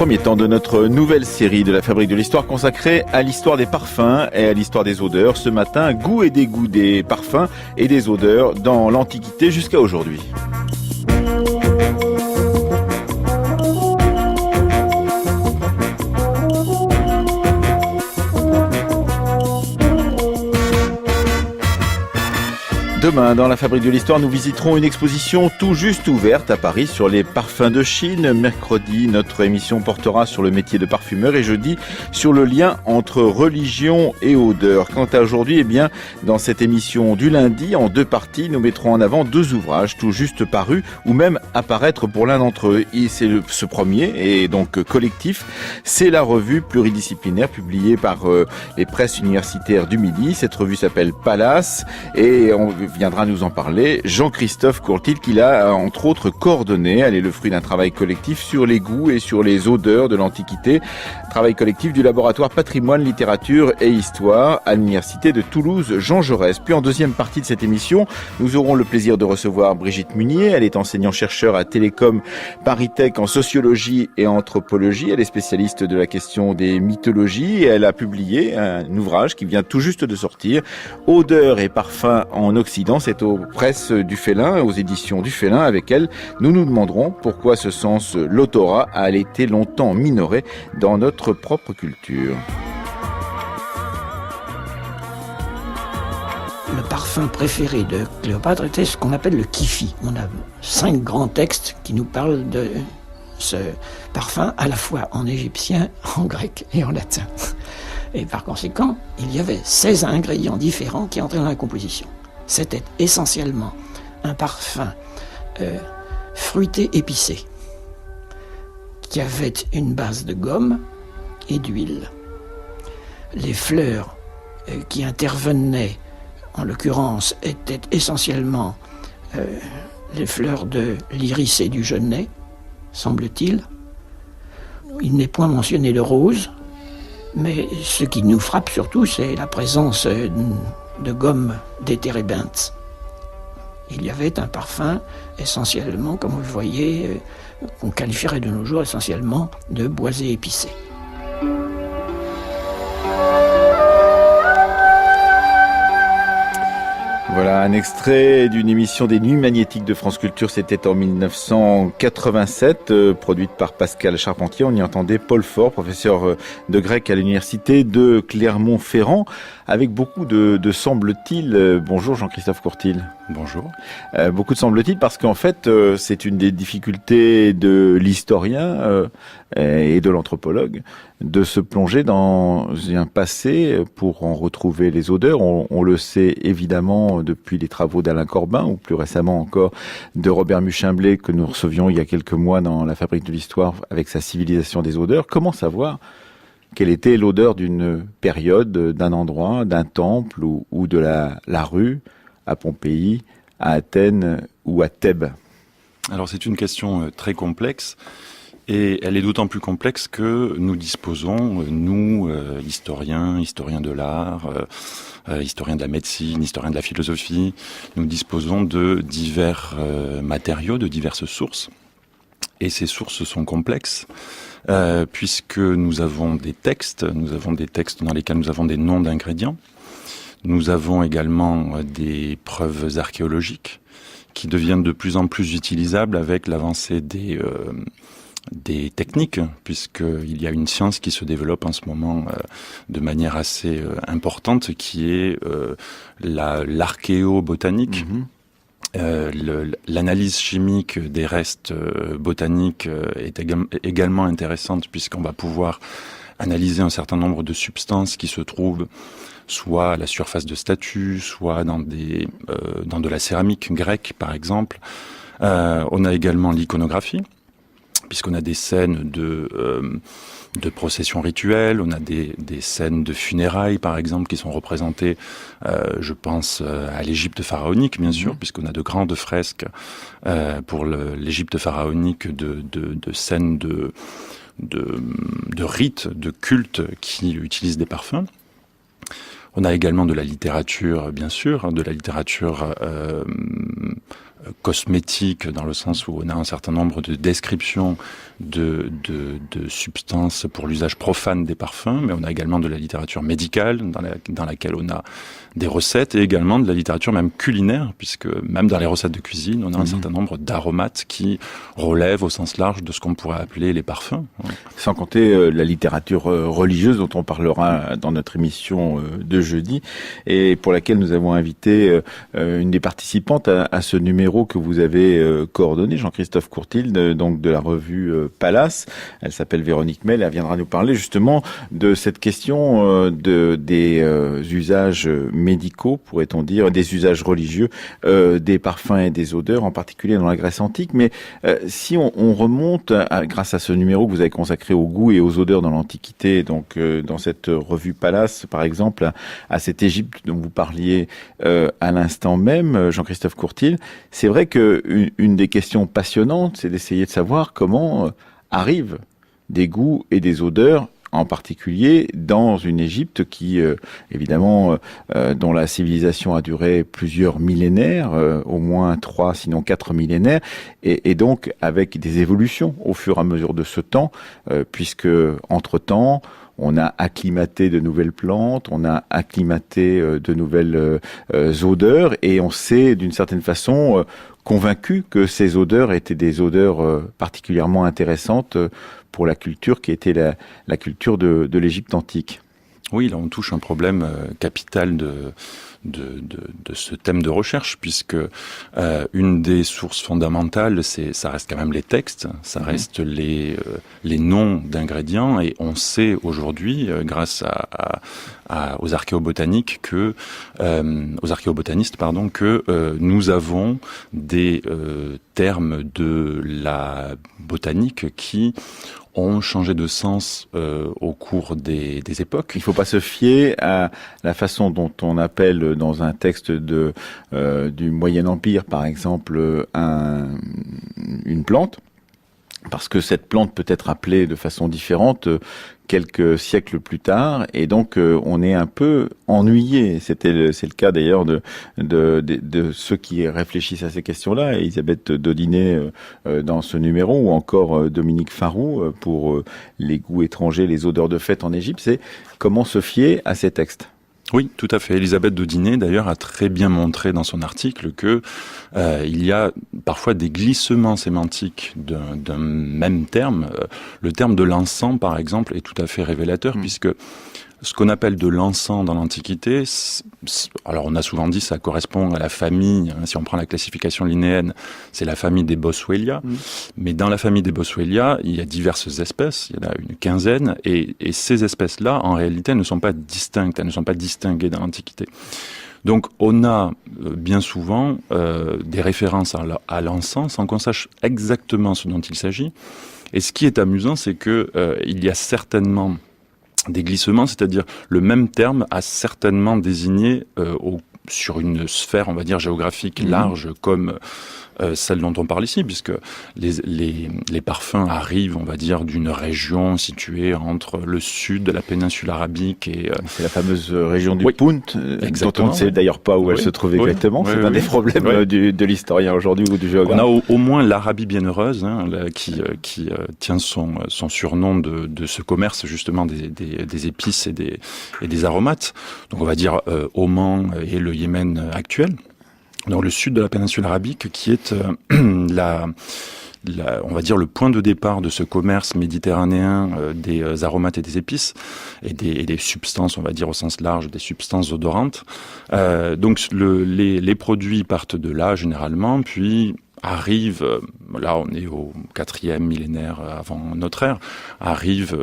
premier temps de notre nouvelle série de la Fabrique de l'Histoire consacrée à l'histoire des parfums et à l'histoire des odeurs. Ce matin, goût et dégoût des parfums et des odeurs dans l'Antiquité jusqu'à aujourd'hui. Demain, dans la Fabrique de l'Histoire, nous visiterons une exposition tout juste ouverte à Paris sur les parfums de Chine. Mercredi, notre émission portera sur le métier de parfumeur et jeudi, sur le lien entre religion et odeur. Quant à aujourd'hui, dans cette émission du lundi, en 2 parties, nous mettrons en avant 2 ouvrages tout juste parus ou même apparaître pour l'un d'entre eux. Et c'est ce premier, et donc collectif, c'est la revue pluridisciplinaire publiée par les presses universitaires du Midi. Cette revue s'appelle Palace et on viendra nous en parler Jean-Christophe Courtil, qui l'a entre autres coordonné. Elle est le fruit d'un travail collectif sur les goûts et sur les odeurs de l'Antiquité. Travail collectif du laboratoire Patrimoine, Littérature et Histoire à l'Université de Toulouse Jean Jaurès. Puis en deuxième partie de cette émission, nous aurons le plaisir de recevoir Brigitte Munier. Elle est enseignant-chercheur à Télécom Paris Tech en sociologie et anthropologie. Elle est spécialiste de la question des mythologies et elle a publié un ouvrage qui vient tout juste de sortir, Odeurs et parfums en Occident. C'est aux presses du Félin, aux éditions du Félin. Avec elle, nous nous demanderons pourquoi ce sens l'odorat a été longtemps minoré dans notre propre culture. Le parfum préféré de Cléopâtre était ce qu'on appelle le kifi. On a 5 grands textes qui nous parlent de ce parfum, à la fois en égyptien, en grec et en latin. Et par conséquent, il y avait 16 ingrédients différents qui entraient dans la composition. C'était essentiellement un parfum fruité épicé, qui avait une base de gomme et d'huile. Les fleurs qui intervenaient, en l'occurrence, étaient essentiellement les fleurs de l'iris et du genêt, semble-t-il. Il n'est point mentionné le rose, mais ce qui nous frappe surtout, c'est la présence de gomme des térébinthes. Il y avait un parfum essentiellement, comme vous le voyez, qu'on qualifierait de nos jours essentiellement de boisé épicé. Voilà un extrait d'une émission des Nuits magnétiques de France Culture. C'était en 1987, produite par Pascal Charpentier. On y entendait Paul Faure, professeur de grec à l'université de Clermont-Ferrand, avec beaucoup de semble-t-il. Bonjour Jean-Christophe Courtil. Bonjour. Beaucoup de semble-t-il parce qu'en fait, c'est une des difficultés de l'historien et de l'anthropologue de se plonger dans un passé pour en retrouver les odeurs. On le sait évidemment depuis les travaux d'Alain Corbin ou plus récemment encore de Robert Muchimblé que nous recevions il y a quelques mois dans la Fabrique de l'Histoire avec sa civilisation des odeurs. Comment savoir quelle était l'odeur d'une période, d'un endroit, d'un temple ou de la rue à Pompéi, à Athènes ou à Thèbes? Alors c'est une question très complexe. Et elle est d'autant plus complexe que nous disposons, nous, historiens de l'art, historiens de la médecine, historiens de la philosophie, nous disposons de divers matériaux, de diverses sources. Et ces sources sont complexes, puisque nous avons des textes dans lesquels nous avons des noms d'ingrédients. Nous avons également des preuves archéologiques qui deviennent de plus en plus utilisables avec l'avancée des techniques, puisqu'il y a une science qui se développe en ce moment de manière assez importante, qui est l'archéobotanique. L'analyse chimique des restes botaniques est également intéressante, puisqu'on va pouvoir analyser un certain nombre de substances qui se trouvent soit à la surface de statues, soit dans de la céramique grecque, par exemple. On a également l'iconographie, puisqu'on a des scènes de processions rituelles, on a des scènes de funérailles, par exemple, qui sont représentées, je pense à l'Égypte pharaonique, bien sûr, puisqu'on a de grandes fresques pour l'Égypte pharaonique de scènes de rites, de cultes qui utilisent des parfums. On a également de la littérature, bien sûr, de la littérature cosmétique, dans le sens où on a un certain nombre de descriptions de substances pour l'usage profane des parfums, mais on a également de la littérature médicale dans laquelle on a des recettes, et également de la littérature même culinaire, puisque même dans les recettes de cuisine, on a un certain nombre d'aromates qui relèvent au sens large de ce qu'on pourrait appeler les parfums. Sans compter la littérature religieuse dont on parlera dans notre émission de jeudi, et pour laquelle nous avons invité une des participantes à ce numéro que vous avez coordonné, Jean-Christophe Courtil, donc de la revue Palace. Elle s'appelle Véronique Mel, elle viendra nous parler justement de cette question des usages médicaux, pourrait-on dire, des usages religieux, des parfums et des odeurs, en particulier dans la Grèce antique. Mais si on remonte, grâce à ce numéro que vous avez consacré au goût et aux odeurs dans l'Antiquité, donc dans cette revue Palace, par exemple, à cette Égypte dont vous parliez à l'instant même, Jean-Christophe Courtil, c'est vrai qu'une des questions passionnantes, c'est d'essayer de savoir comment arrivent des goûts et des odeurs, en particulier dans une Égypte qui, évidemment, dont la civilisation a duré plusieurs millénaires, au moins 3, sinon 4 millénaires, et donc avec des évolutions au fur et à mesure de ce temps, puisque, entre-temps, on a acclimaté de nouvelles plantes, on a acclimaté de nouvelles odeurs, et on s'est, d'une certaine façon, convaincu que ces odeurs étaient des odeurs particulièrement intéressantes pour la culture qui était la culture de l'Égypte antique. Oui, là on touche un problème capital de ce thème de recherche, puisque une des sources fondamentales, ça reste quand même les textes, ça reste les noms d'ingrédients, et on sait aujourd'hui, grâce aux archéobotanistes, que nous avons des termes de la botanique qui ont changé de sens au cours des époques. Il ne faut pas se fier à la façon dont on appelle dans un texte du Moyen Empire, par exemple, une plante, parce que cette plante peut être appelée de façon différente quelques siècles plus tard, et donc on est un peu ennuyé. C'est le cas d'ailleurs de ceux qui réfléchissent à ces questions-là, Elisabeth Daudinet dans ce numéro, ou encore Dominique Farroux pour les goûts étrangers, les odeurs de fête en Égypte. C'est comment se fier à ces textes. Oui, tout à fait. Elisabeth Daudinet, d'ailleurs, a très bien montré dans son article que il y a parfois des glissements sémantiques d'un même terme. Le terme de l'encens, par exemple, est tout à fait révélateur, puisque ce qu'on appelle de l'encens dans l'Antiquité, alors on a souvent dit ça correspond à la famille, si on prend la classification linéenne, c'est la famille des Boswellia, mais dans la famille des Boswellia, il y a diverses espèces, il y en a une quinzaine, et ces espèces-là, en réalité, elles ne sont pas distinctes, elles ne sont pas distinguées dans l'Antiquité. Donc on a bien souvent des références à l'encens sans qu'on sache exactement ce dont il s'agit, et ce qui est amusant, c'est que il y a certainement des glissements, c'est-à-dire le même terme a certainement désigné sur une sphère, on va dire, géographique large, comme celle dont on parle ici, puisque les parfums arrivent, on va dire, d'une région située entre le sud de la péninsule arabique et... c'est la fameuse région du Punt, dont on ne sait d'ailleurs pas où elle se trouve exactement. C'est un des problèmes de l'historien aujourd'hui ou du géographe. On a au moins l'Arabie bienheureuse, qui tient son surnom de ce commerce, justement, des épices et des aromates. Donc on va dire Oman et le Yémen actuel. Dans le sud de la péninsule arabique, qui est on va dire le point de départ de ce commerce méditerranéen des aromates et des épices et des substances, on va dire au sens large, des substances odorantes. Donc les produits partent de là généralement, puis arrivent, là on est au 4e millénaire avant notre ère, arrivent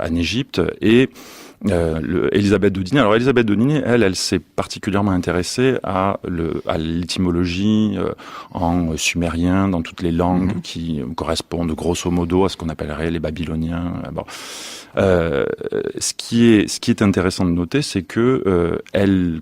en Égypte et Elisabeth Daudinet. Alors Elisabeth Daudinet, elle s'est particulièrement intéressée à l'étymologie en sumérien, dans toutes les langues qui correspondent grosso modo à ce qu'on appellerait les babyloniens. Bon. Ce qui est intéressant de noter, c'est que elle